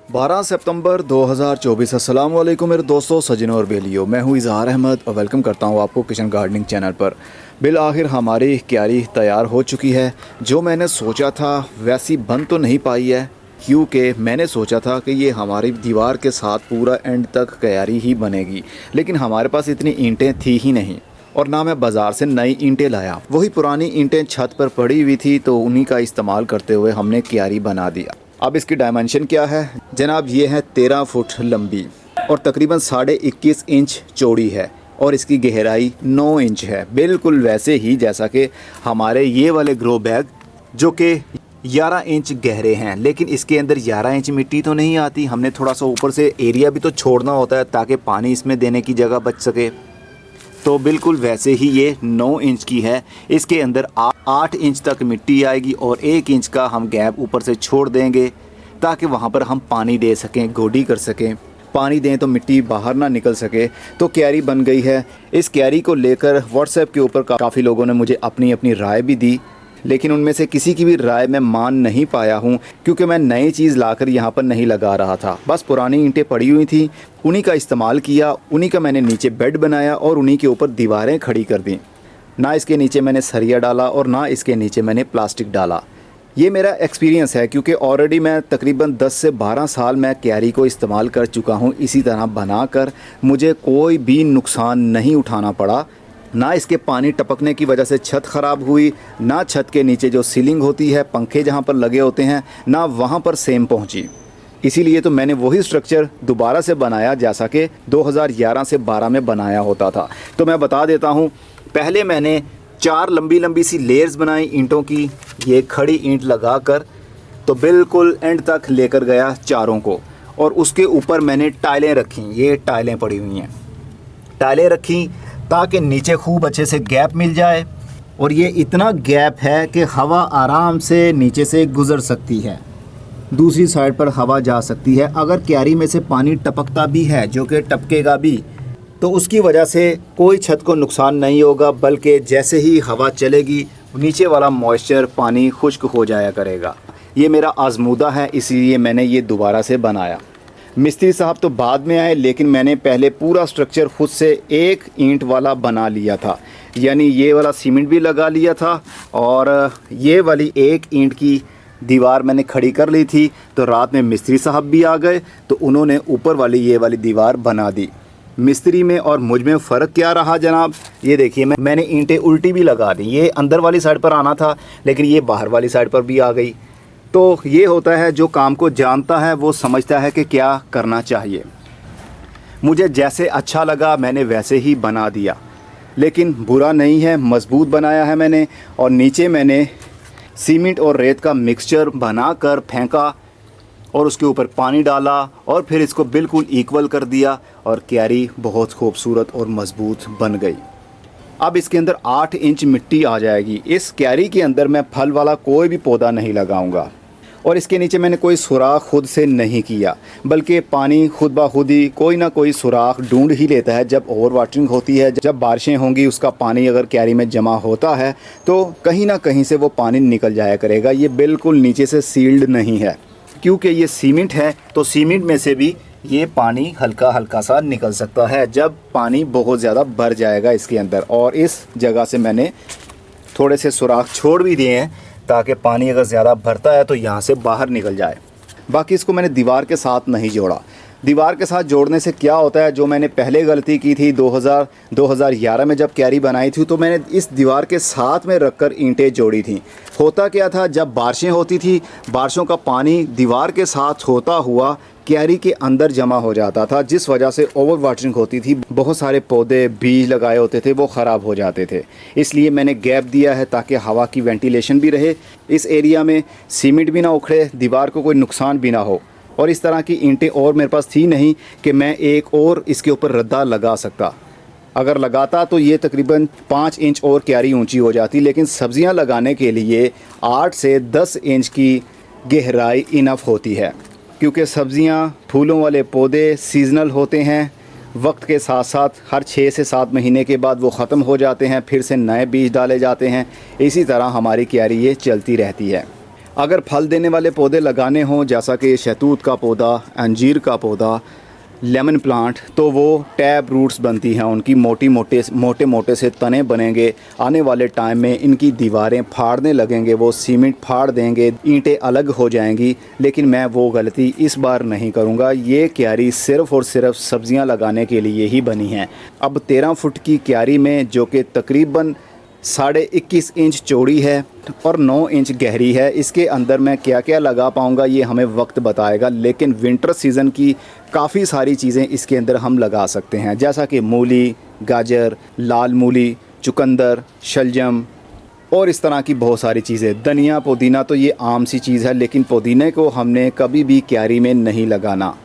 12 सितंबर 2024। अस्सलाम वालेकुम मेरे दोस्तों, सजनों और बेलियों। मैं हूं इज़हार अहमद और वेलकम करता हूं आपको किचन गार्डनिंग चैनल पर। बिल आखिर हमारी क्यारी तैयार हो चुकी है। जो मैंने सोचा था वैसी बन तो नहीं पाई है, क्योंकि मैंने सोचा था कि ये हमारी दीवार के साथ पूरा एंड तक क्यारी ही बनेगी, लेकिन हमारे पास इतनी ईंटें थी ही नहीं और ना मैं बाज़ार से नई ईंटें लाया। वही पुरानी ईंटें छत पर पड़ी हुई थी, तो उन्हीं का इस्तेमाल करते हुए हमने क्यारी बना दिया। अब इसकी डायमेंशन क्या है जनाब, ये है 13 फुट लंबी और तकरीबन 21.5 इंच चौड़ी है और इसकी गहराई 9 इंच है। बिल्कुल वैसे ही जैसा कि हमारे ये वाले ग्रो बैग जो कि 11 इंच गहरे हैं, लेकिन इसके अंदर 11 इंच मिट्टी तो नहीं आती। हमने थोड़ा सा ऊपर से एरिया भी तो छोड़ना होता है ताकि पानी इसमें देने की जगह बच सके। तो बिल्कुल वैसे ही ये 9 इंच की है। इसके अंदर 8 इंच तक मिट्टी आएगी और 1 इंच का हम गैप ऊपर से छोड़ देंगे ताकि वहाँ पर हम पानी दे सकें, गोडी कर सकें। पानी दें तो मिट्टी बाहर ना निकल सके। तो क्यारी बन गई है। इस क्यारी को लेकर व्हाट्सएप के ऊपर काफ़ी लोगों ने मुझे अपनी अपनी राय भी दी, लेकिन उनमें से किसी की भी राय मैं मान नहीं पाया हूँ, क्योंकि मैं नई चीज़ लाकर यहाँ पर नहीं लगा रहा था। बस पुरानी ईंटें पड़ी हुई थी, उन्हीं का इस्तेमाल किया, उन्हीं का मैंने नीचे बेड बनाया और उन्हीं के ऊपर दीवारें खड़ी कर दी। ना इसके नीचे मैंने सरिया डाला और ना इसके नीचे मैंने प्लास्टिक डाला। ये मेरा एक्सपीरियंस है, क्योंकि ऑलरेडी मैं तकरीबन 10 से 12 साल मैं क्यारी को इस्तेमाल कर चुका हूँ। इसी तरह बनाकर मुझे कोई भी नुकसान नहीं उठाना पड़ा। ना इसके पानी टपकने की वजह से छत ख़राब हुई, ना छत के नीचे जो सीलिंग होती है, पंखे जहाँ पर लगे होते हैं, ना वहाँ पर सेम पहुँची। इसीलिए तो मैंने वही स्ट्रक्चर दोबारा से बनाया जैसा कि 2011 से 12 में बनाया होता था। तो मैं बता देता हूँ, पहले मैंने 4 लंबी लंबी सी लेयर्स बनाई ईंटों की। ये खड़ी ईंट लगाकर तो बिल्कुल एंड तक लेकर गया चारों को, और उसके ऊपर मैंने टाइलें रखी। ये टाइलें पड़ी हुई हैं, टाइलें रखी ताकि नीचे खूब अच्छे से गैप मिल जाए। और ये इतना गैप है कि हवा आराम से नीचे से गुज़र सकती है, दूसरी साइड पर हवा जा सकती है। अगर क्यारी में से पानी टपकता भी है, जो कि टपकेगा भी, तो उसकी वजह से कोई छत को नुकसान नहीं होगा, बल्कि जैसे ही हवा चलेगी नीचे वाला मॉइस्चर पानी खुश्क हो जाया करेगा। ये मेरा आजमूदा है, इसीलिए मैंने ये दोबारा से बनाया। मिस्त्री साहब तो बाद में आए, लेकिन मैंने पहले पूरा स्ट्रक्चर खुद से एक ईंट वाला बना लिया था। यानी ये वाला सीमेंट भी लगा लिया था और ये वाली एक ईंट की दीवार मैंने खड़ी कर ली थी। तो रात में मिस्त्री साहब भी आ गए, तो उन्होंने ऊपर वाली ये वाली दीवार बना दी। मिस्त्री में और मुझ में फ़र्क क्या रहा जनाब, ये देखिए, मैंने ईंटें उल्टी भी लगा दी। ये अंदर वाली साइड पर आना था, लेकिन ये बाहर वाली साइड पर भी आ गई। तो ये होता है, जो काम को जानता है वो समझता है कि क्या करना चाहिए। मुझे जैसे अच्छा लगा मैंने वैसे ही बना दिया, लेकिन बुरा नहीं है, मज़बूत बनाया है मैंने। और नीचे मैंने सीमेंट और रेत का मिक्सचर बनाकर फेंका और उसके ऊपर पानी डाला और फिर इसको बिल्कुल इक्वल कर दिया और क्यारी बहुत खूबसूरत और मज़बूत बन गई। अब इसके अंदर 8 इंच मिट्टी आ जाएगी। इस क्यारी के अंदर मैं फल वाला कोई भी पौधा नहीं लगाऊंगा और इसके नीचे मैंने कोई सुराख खुद से नहीं किया, बल्कि पानी खुद ब खुद ही कोई ना कोई सुराख ढूंढ ही लेता है। जब ओवर वाटरिंग होती है, जब बारिशें होंगी, उसका पानी अगर क्यारी में जमा होता है तो कहीं ना कहीं से वो पानी निकल जाया करेगा। ये बिल्कुल नीचे से सील्ड नहीं है, क्योंकि ये सीमेंट है, तो सीमेंट में से भी ये पानी हल्का हल्का सा निकल सकता है जब पानी बहुत ज़्यादा भर जाएगा इसके अंदर। और इस जगह से मैंने थोड़े से सुराख छोड़ भी दिए हैं ताकि पानी अगर ज़्यादा भरता है तो यहाँ से बाहर निकल जाए। बाकी इसको मैंने दीवार के साथ नहीं जोड़ा। दीवार के साथ जोड़ने से क्या होता है, जो मैंने पहले गलती की थी 2011 में जब क्यारी बनाई थी, तो मैंने इस दीवार के साथ में रखकर ईंटें जोड़ी थी। होता क्या था, जब बारिशें होती थी, बारिशों का पानी दीवार के साथ होता हुआ क्यारी के अंदर जमा हो जाता था, जिस वजह से ओवर वाटरिंग होती थी। बहुत सारे पौधे बीज लगाए होते थे, वो ख़राब हो जाते थे। इसलिए मैंने गैप दिया है ताकि हवा की वेंटिलेशन भी रहे इस एरिया में, सीमेंट भी ना उखड़े, दीवार को कोई नुकसान भी ना हो। और इस तरह की ईंटें और मेरे पास थी नहीं कि मैं एक और इसके ऊपर रद्दा लगा सकता। अगर लगाता तो ये तकरीबन 5 इंच और क्यारी ऊंची हो जाती, लेकिन सब्ज़ियां लगाने के लिए 8 से 10 इंच की गहराई इनफ होती है, क्योंकि सब्ज़ियां, फूलों वाले पौधे सीज़नल होते हैं। वक्त के साथ साथ हर 6 से 7 महीने के बाद वो ख़त्म हो जाते हैं, फिर से नए बीज डाले जाते हैं। इसी तरह हमारी क्यारी ये चलती रहती है। अगर फल देने वाले पौधे लगाने हों, जैसा कि शहतूत का पौधा, अंजीर का पौधा, लेमन प्लांट, तो वो टैब रूट्स बनती हैं, उनकी मोटे मोटे से तने बनेंगे। आने वाले टाइम में इनकी दीवारें फाड़ने लगेंगे, वो सीमेंट फाड़ देंगे, ईंटें अलग हो जाएंगी। लेकिन मैं वो गलती इस बार नहीं करूँगा। ये क्यारी सिर्फ़ और सिर्फ सब्ज़ियाँ लगाने के लिए ही बनी हैं। अब 13 फुट की क्यारी में, जो कि तकरीबन 21.5 इंच चौड़ी है और 9 इंच गहरी है, इसके अंदर मैं क्या क्या लगा पाऊँगा ये हमें वक्त बताएगा। लेकिन विंटर सीज़न की काफ़ी सारी चीज़ें इसके अंदर हम लगा सकते हैं, जैसा कि मूली, गाजर, लाल मूली, चुकंदर, शलजम और इस तरह की बहुत सारी चीज़ें। धनिया, पुदीना तो ये आम सी चीज़ है, लेकिन पुदीने को हमने कभी भी क्यारी में नहीं लगाना,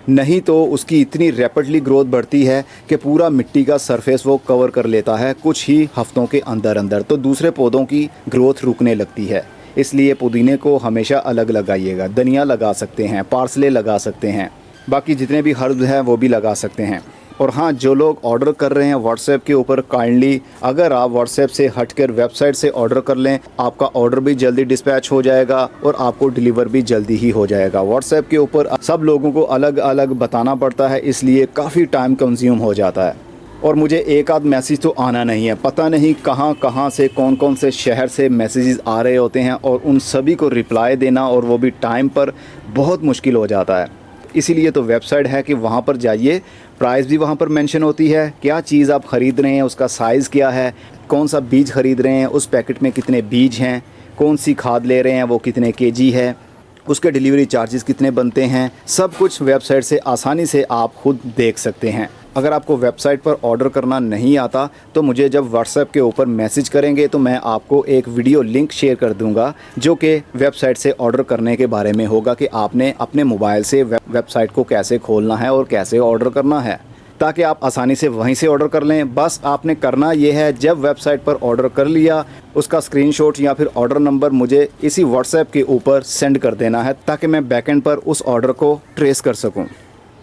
नहीं तो उसकी इतनी रैपिडली ग्रोथ बढ़ती है कि पूरा मिट्टी का सरफेस वो कवर कर लेता है कुछ ही हफ्तों के अंदर अंदर, तो दूसरे पौधों की ग्रोथ रुकने लगती है। इसलिए पुदीने को हमेशा अलग लगाइएगा। धनिया लगा सकते हैं, पार्सले लगा सकते हैं, बाकी जितने भी हर्ब्स हैं वो भी लगा सकते हैं। और हाँ, जो लोग ऑर्डर कर रहे हैं व्हाट्सएप के ऊपर, काइंडली अगर आप व्हाट्सएप से हटकर वेबसाइट से ऑर्डर कर लें, आपका ऑर्डर भी जल्दी डिस्पैच हो जाएगा और आपको डिलीवर भी जल्दी ही हो जाएगा। व्हाट्सएप के ऊपर सब लोगों को अलग अलग बताना पड़ता है, इसलिए काफ़ी टाइम कंज्यूम हो जाता है। और मुझे एक आध मैसेज तो आना नहीं है, पता नहीं कहाँ कहाँ से, कौन कौन से शहर से मैसेजेस आ रहे होते हैं, और उन सभी को रिप्लाई देना, और वो भी टाइम पर, बहुत मुश्किल हो जाता है। इसीलिए तो वेबसाइट है कि वहाँ पर जाइए, प्राइस भी वहाँ पर मेंशन होती है, क्या चीज़ आप ख़रीद रहे हैं, उसका साइज़ क्या है, कौन सा बीज ख़रीद रहे हैं, उस पैकेट में कितने बीज हैं, कौन सी खाद ले रहे हैं, वो कितने केजी है, उसके डिलीवरी चार्जेस कितने बनते हैं, सब कुछ वेबसाइट से आसानी से आप खुद देख सकते हैं। अगर आपको वेबसाइट पर ऑर्डर करना नहीं आता तो मुझे जब व्हाट्सएप के ऊपर मैसेज करेंगे तो मैं आपको एक वीडियो लिंक शेयर कर दूंगा, जो कि वेबसाइट से ऑर्डर करने के बारे में होगा, कि आपने अपने मोबाइल से वेबसाइट को कैसे खोलना है और कैसे ऑर्डर करना है, ताकि आप आसानी से वहीं से ऑर्डर कर लें। बस आपने करना ये है, जब वेबसाइट पर ऑर्डर कर लिया, उसका स्क्रीनशॉट या फिर ऑर्डर नंबर मुझे इसी व्हाट्सएप के ऊपर सेंड कर देना है, ताकि मैं बैकएंड पर उस ऑर्डर को ट्रेस कर सकूं।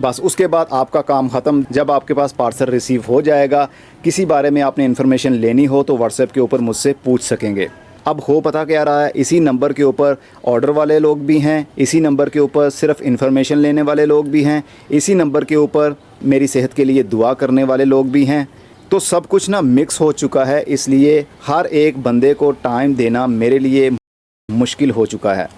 बस उसके बाद आपका काम ख़त्म। जब आपके पास पार्सल रिसीव हो जाएगा, किसी बारे में आपने इन्फॉर्मेशन लेनी हो तो व्हाट्सएप के ऊपर मुझसे पूछ सकेंगे। अब हो पता क्या रहा है, इसी नंबर के ऊपर ऑर्डर वाले लोग भी हैं, इसी नंबर के ऊपर सिर्फ इन्फॉर्मेशन लेने वाले लोग भी हैं, इसी नंबर के ऊपर मेरी सेहत के लिए दुआ करने वाले लोग भी हैं। तो सब कुछ ना मिक्स हो चुका है, इसलिए हर एक बंदे को टाइम देना मेरे लिए मुश्किल हो चुका है,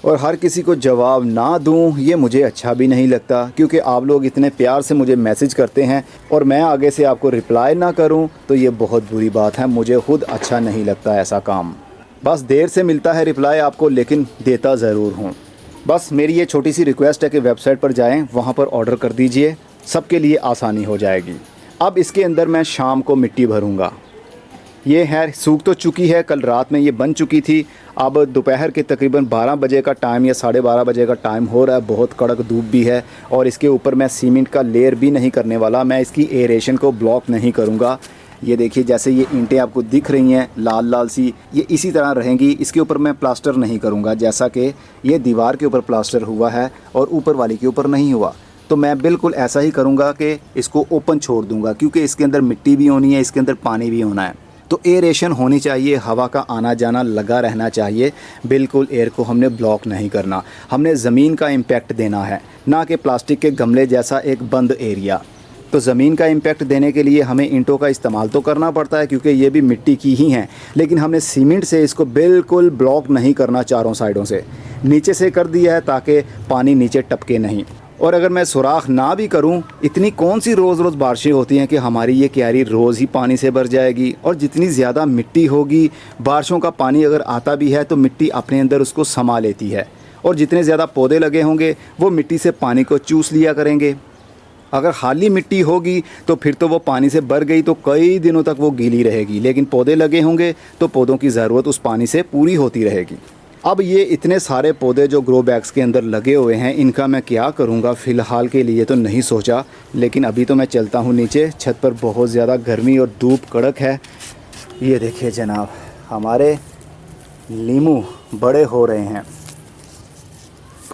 और हर किसी को जवाब ना दूं ये मुझे अच्छा भी नहीं लगता, क्योंकि आप लोग इतने प्यार से मुझे मैसेज करते हैं और मैं आगे से आपको रिप्लाई ना करूं तो ये बहुत बुरी बात है। मुझे खुद अच्छा नहीं लगता ऐसा काम। बस देर से मिलता है रिप्लाई आपको, लेकिन देता ज़रूर हूं। बस मेरी ये छोटी सी रिक्वेस्ट है कि वेबसाइट पर जाएं, वहां पर ऑर्डर कर दीजिए, सबके लिए आसानी हो जाएगी। अब इसके अंदर मैं शाम को मिट्टी भरूँगा। ये है, सूख तो चुकी है, कल रात में ये बन चुकी थी। अब दोपहर के तकरीबन 12 बजे का टाइम या 12:30 बजे का टाइम हो रहा है, बहुत कड़क धूप भी है, और इसके ऊपर मैं सीमेंट का लेयर भी नहीं करने वाला, मैं इसकी एरेशन को ब्लॉक नहीं करूँगा। ये देखिए, जैसे ये ईंटें आपको दिख रही हैं लाल लाल सी, ये इसी तरह रहेंगी। इसके ऊपर मैं प्लास्टर नहीं करूँगा, जैसा कि ये दीवार के ऊपर प्लास्टर हुआ है और ऊपर वाली के ऊपर नहीं हुआ। तो मैं बिल्कुल ऐसा ही करूँगा कि इसको ओपन छोड़ दूँगा, क्योंकि इसके अंदर मिट्टी भी होनी है, इसके अंदर पानी भी होना है, तो एयरेशन होनी चाहिए, हवा का आना जाना लगा रहना चाहिए। बिल्कुल एयर को हमने ब्लॉक नहीं करना, हमने ज़मीन का इम्पैक्ट देना है, ना कि प्लास्टिक के गमले जैसा एक बंद एरिया। तो ज़मीन का इम्पैक्ट देने के लिए हमें ईंटों का इस्तेमाल तो करना पड़ता है, क्योंकि ये भी मिट्टी की ही हैं, लेकिन हमने सीमेंट से इसको बिल्कुल ब्लॉक नहीं करना, चारों साइडों से नीचे से कर दिया है ताकि पानी नीचे टपके नहीं। और अगर मैं सुराख ना भी करूं, इतनी कौन सी रोज़ रोज़ बारिशें होती हैं कि हमारी ये क्यारी रोज़ ही पानी से भर जाएगी। और जितनी ज़्यादा मिट्टी होगी, बारिशों का पानी अगर आता भी है तो मिट्टी अपने अंदर उसको समा लेती है, और जितने ज़्यादा पौधे लगे होंगे वो मिट्टी से पानी को चूस लिया करेंगे। अगर खाली मिट्टी होगी तो फिर तो वो पानी से भर गई तो कई दिनों तक वो गीली रहेगी, लेकिन पौधे लगे होंगे तो पौधों की ज़रूरत उस पानी से पूरी होती रहेगी। अब ये इतने सारे पौधे जो ग्रो बैग्स के अंदर लगे हुए हैं, इनका मैं क्या करूँगा फ़िलहाल के लिए तो नहीं सोचा, लेकिन अभी तो मैं चलता हूँ नीचे। छत पर बहुत ज़्यादा गर्मी और धूप कड़क है। ये देखिए जनाब, हमारे लीमू बड़े हो रहे हैं,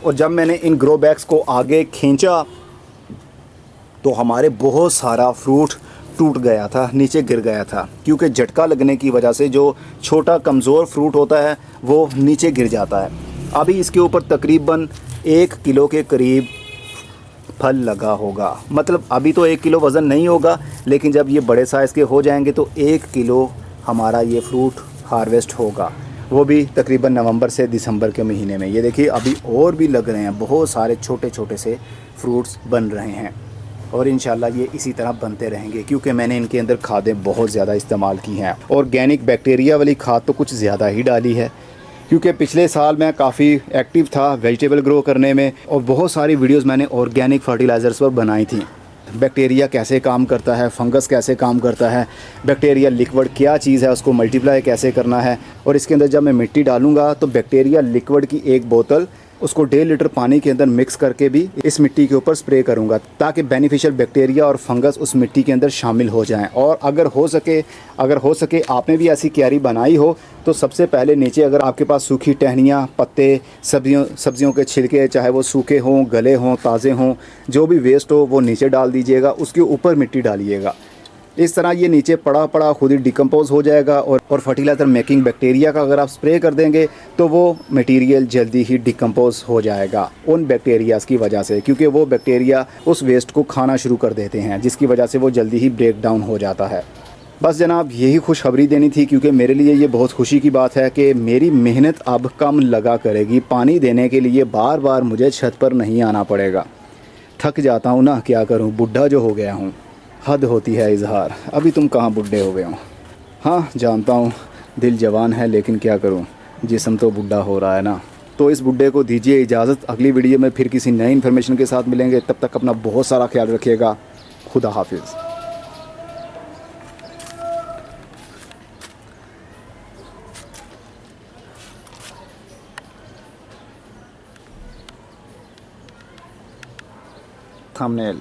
और जब मैंने इन ग्रो बैग्स को आगे खींचा तो हमारे बहुत सारा फ्रूट टूट गया था, नीचे गिर गया था, क्योंकि झटका लगने की वजह से जो छोटा कमज़ोर फ्रूट होता है वो नीचे गिर जाता है। अभी इसके ऊपर तकरीबन 1 किलो के करीब फल लगा होगा। मतलब अभी तो 1 किलो वज़न नहीं होगा, लेकिन जब ये बड़े साइज़ के हो जाएंगे तो 1 किलो हमारा ये फ्रूट हार्वेस्ट होगा, वो भी तकरीबन नवंबर से दिसंबर के महीने में। ये देखिए अभी और भी लग रहे हैं, बहुत सारे छोटे छोटे से फ्रूट्स बन रहे हैं और इंशाल्लाह ये इसी तरह बनते रहेंगे, क्योंकि मैंने इनके अंदर खादें बहुत ज़्यादा इस्तेमाल की हैं। ऑर्गेनिक बैक्टीरिया वाली खाद तो कुछ ज़्यादा ही डाली है, क्योंकि पिछले साल मैं काफ़ी एक्टिव था वेजिटेबल ग्रो करने में और बहुत सारी वीडियोस मैंने ऑर्गेनिक फर्टिलाइज़र्स पर बनाई थी। बैक्टीरिया कैसे काम करता है, फंगस कैसे काम करता है, बैक्टीरिया लिक्विड क्या चीज़ है, उसको मल्टीप्लाई कैसे करना है। और इसके अंदर जब मैं मिट्टी डालूँगा तो बैक्टीरिया लिक्विड की एक बोतल उसको 1.5 लीटर पानी के अंदर मिक्स करके भी इस मिट्टी के ऊपर स्प्रे करूँगा, ताकि बेनिफिशियल बैक्टीरिया और फंगस उस मिट्टी के अंदर शामिल हो जाएं। और अगर हो सके आपने भी ऐसी क्यारी बनाई हो तो सबसे पहले नीचे अगर आपके पास सूखी टहनियाँ, पत्ते, सब्जियों के छिलके, चाहे वो सूखे हों, गले हों, ताज़े हों, जो भी वेस्ट हो वो नीचे डाल दीजिएगा, उसके ऊपर मिट्टी डालिएगा। इस तरह ये नीचे पड़ा पड़ा खुद ही डिकम्पोज हो जाएगा और फर्टिलाइज़र मेकिंग बैक्टीरिया का अगर आप स्प्रे कर देंगे तो वो मटेरियल जल्दी ही डिकम्पोज हो जाएगा उन बैक्टीरियाज़ की वजह से, क्योंकि वो बैक्टीरिया उस वेस्ट को खाना शुरू कर देते हैं, जिसकी वजह से वो जल्दी ही ब्रेक डाउन हो जाता है। बस जनाब यही खुशखबरी देनी थी, क्योंकि मेरे लिए ये बहुत खुशी की बात है कि मेरी मेहनत अब कम लगा करेगी। पानी देने के लिए बार बार मुझे छत पर नहीं आना पड़ेगा। थक जाता हूँ ना, क्या करूँ, बुढ़ा जो हो गया हूँ। हद होती है इजहार, अभी तुम कहाँ बुढ़े हो गए हो। हाँ जानता हूँ दिल जवान है, लेकिन क्या करूँ, जिस्म तो बुढ़ा हो रहा है ना। तो इस बुढ़े को दीजिए इजाज़त, अगली वीडियो में फिर किसी नई इन्फॉर्मेशन के साथ मिलेंगे। तब तक अपना बहुत सारा ख्याल रखिएगा। खुदा हाफिज़। थंबनेल।